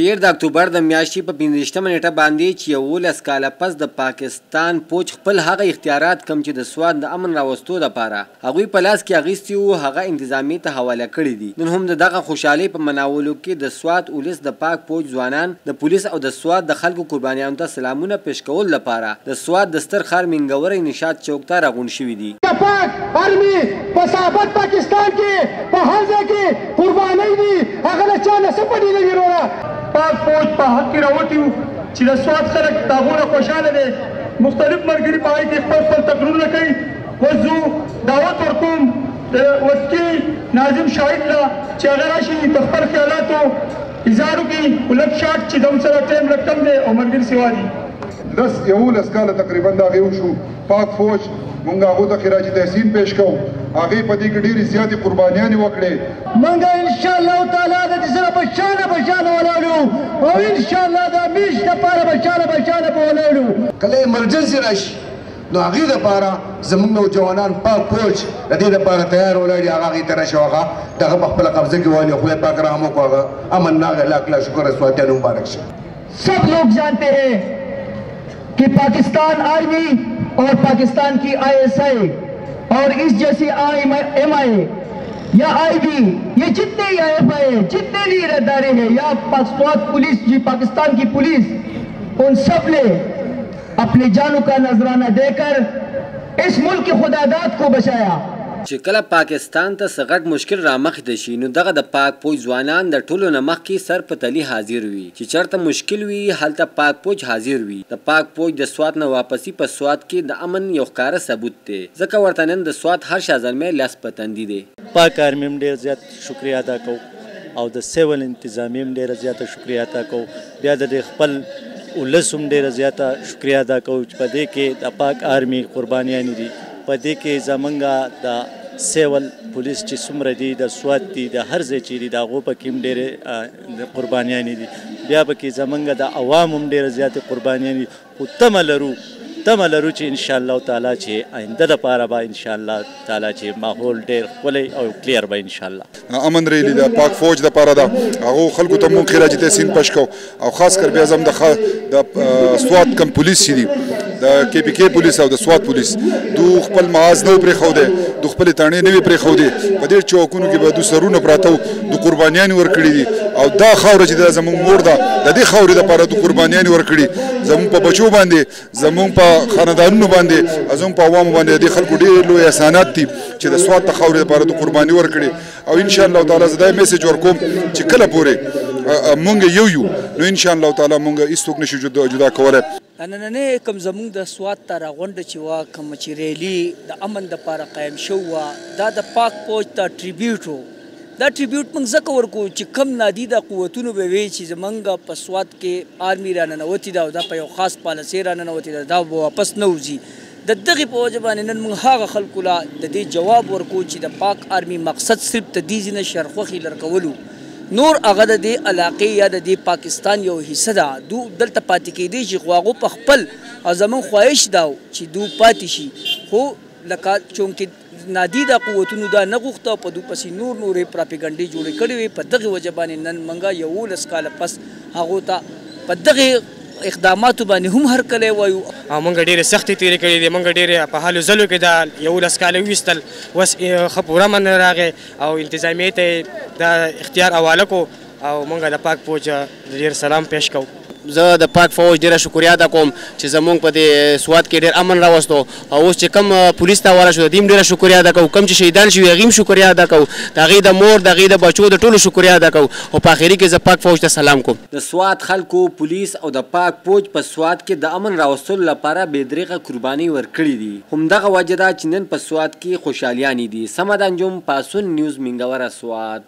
تیر د اکتوبر د میاشتې په 15مه نیټه باندې چې 11 کاله پس د پاکستان پوج خپل هغه اختیارات کم چې د سواد د امن راوستو لپاره هغوی په لاس کې اخیستي وو هغه انتظامي ته حواله کړي دي. نن هم دغه خوشحالۍ په مناولو کې د سواد ولس د پاک پوج ځوانان د پولیس او د سواد د خلکو قربانیانو ته سلامونه پیش کول لپاره د سواد د ستر ښار منګورې نشاط چوک ته راغونډ شوي دي. پاک آرمي په سابق پاکستان کې په هر ځای کې قربانۍ دي هغه له چا نه څه پټې نه دي وروره. پاک فوج په حق کې راوتی وو چې د سواد خلک د هغو نه خوشحاله دی. مختلف ملګري په هغې کې خپل خپل تقریرونه کوي. اوس زه دعوت ورکوم د وسکي ناظم شاهد ته چې هغه راشي په خپل خیالاتو اظهار وکړي. خو لږ شاټ چې د سره ټایم لږ کم دی او ملګري سوا دي. 11 کاله تقریبا د هغې وشو. پاک فوج مونږ هغو ته خراج تحسین پیش کوو. هغې په دې کې ډېرې زیاتې قربانیانې وکړې. مونږ انشاءالله تعالی د دې سره په شانه ولاړ یو او انشاءالله د همیش دپاره په شانه به ولاړ یو. کله ایمرجنسي راشي نو هغې دپاره زموږ نوجوانان پاک فوج د دې دپاره تیار ولاړ دي. هغه هغې ته راشي او هغه دغه په خپله قبضه کې والي. خدای پاک رحم وکړو هغه امن ناغ لاکھ لاکھ شکر سواتیان مبارک شه. سب لوگ جانتے ہیں کہ پاکستان آرمی اور پاکستان کی ISI اور اس جیسی MI یا IB یہ جتنے IFI جتنے بھی ادارے ہیں یا سواد پولیس جی پاکستان کی پولیس ان سب نے اپنی جانوں کا نذرانہ دے کر اس ملک کی خداداد کو بچایا. چې کله پاکستان ته څه غټ مشکل رامخته شي نو دغه د پاک پوج ځوانان د ټولو نه مخکې سر په تلي حاضر وي. چې چېرته مشکل وي هلته پاک پوج حاضر وي. د پاک پوج د سواد نه واپسي په سواد کې د امن یو ښکاره ثبوت دی. ځکه ورته نن د سواد هر شازلمی لاس په تندي دی. پاک آرمي هم ډېر زیات شکریه ادا کوو او د سیول انتظامي هم ډېره زیاته شکریه ادا کوو. بیا د خپل ولس هم ډېره زیاته شکریه ادا کوو چې په دې کې د پاک آرمي قربانیانې دي. په دې کې زمونږ د سیول پولیس چې څومره دي د سواد دي د هر ځای چې دي د هغو پکې هم ډېرې قربانیانې دي. بیا پکې زمونږ د عوام هم ډېره زیاتې قربانیانې دي. خو تمه لرو چې انشاءالله تعالی چې آینده دپاره به انشاءالله تعالی چې ماحول ډېر ښکلی او کلیر به انشاءالله. امن ریلي د پاک فوج دپاره ده. هغو خلکو ته مونږ خراج تحسین پیش کوو او خاص کر بیا زم د سواد کم پولیس چې دي د KPK پولیس او د سواد پولیس دو خپل معاذ نه پرېښودی دو خپلې تاڼې نه وې پرېښودې. په ډېر چوکونو کې به دو سرونه پراته وو. دو قربانیانې ورکړي دي او دا خاوره چې دا زموږ مور ده د دې خاورې دپاره دو قربانیانې ورکړي. زموږ په بچو باندې زموږ په خاندانونو باندې او زموږ په عوامو باندې د دې خلکو ډېر لوی احسانات دي چې د سواد د خاورې دپاره دو قرباني ورکړي. او انشاءالله تعالی زه دا میسج ورکوم چې کله پورې مونږ یو نو انشاءالله تعالی مونږ هېڅوک نشي جدا کولی. نننۍ کوم زموږ د سواد ته راغونډه چې وه کومه چې ریلي د امن دپاره قایم شوې وه دا د پاک فوج ته ټریبیوټ و. دا ټریبیوټ موږ ځکه ورکوو چې کم نادیده قوتونو به وي چې زموږ په سواد کې آرمي راننوتې ده او دا په یو خاص پالیسۍ راننوتې ده دا به واپس نه وځي. د دغې په وجه باندې نن موږ هغه خلکو له د دې جواب ورکوو چې د پاک آرمي مقصد صرف د دې ځینې شرخوښې لرکولو نور هغه د دې علاقې یا د دې پاکستان یو حصه ده. دو دلته پاتې کېدی شي خو هغو په خپل او زموږ خواهش دا و چې دو پاتې شي. خو لکه چونکې نادیده قوتونو دا نه غوښته او په دو پسې نورې پراپیګنډې جوړې کړې وې. په دغې وجه باندې نن موږ 11 کاله پس هغو ته په دغې اقداماتو باندې هم هرکلی وایو. موږ ډېرې سختې تېرې کړې دي. موږ ډېرې په هلو ځلو کې دا 11 کاله وویستل. اوس ښه پوره امن راغی او انتظامیې ته د اختیار حواله کړو او موږ د پاک فوج ډېر سلام پیش کوو. زه د پاک فوج ډېره شکریه ادا کوم چې زموږ په دې سواد کې ډېر امن راوستو او اوس چې کم پولیس ته حواله شو د دې هم ډېره شکریه ادا کوو. کم چې شهیدان شوي هغې هم شکریه ادا کوو. د هغې د مور د هغې د بچو د ټولو شکریه ادا کوو او په اخري کې زه پاک فوج ته سلام کوم. د سواد خلکو پولیس او د پاک فوج په سواد کې د امن راوستلو لپاره بې دریغه قربانۍ ورکړي دي. همدغه وجه ده چې نن په سواد کې خوشحالیانې دي. سمد انجم پاسون نیوز منګوره سواد.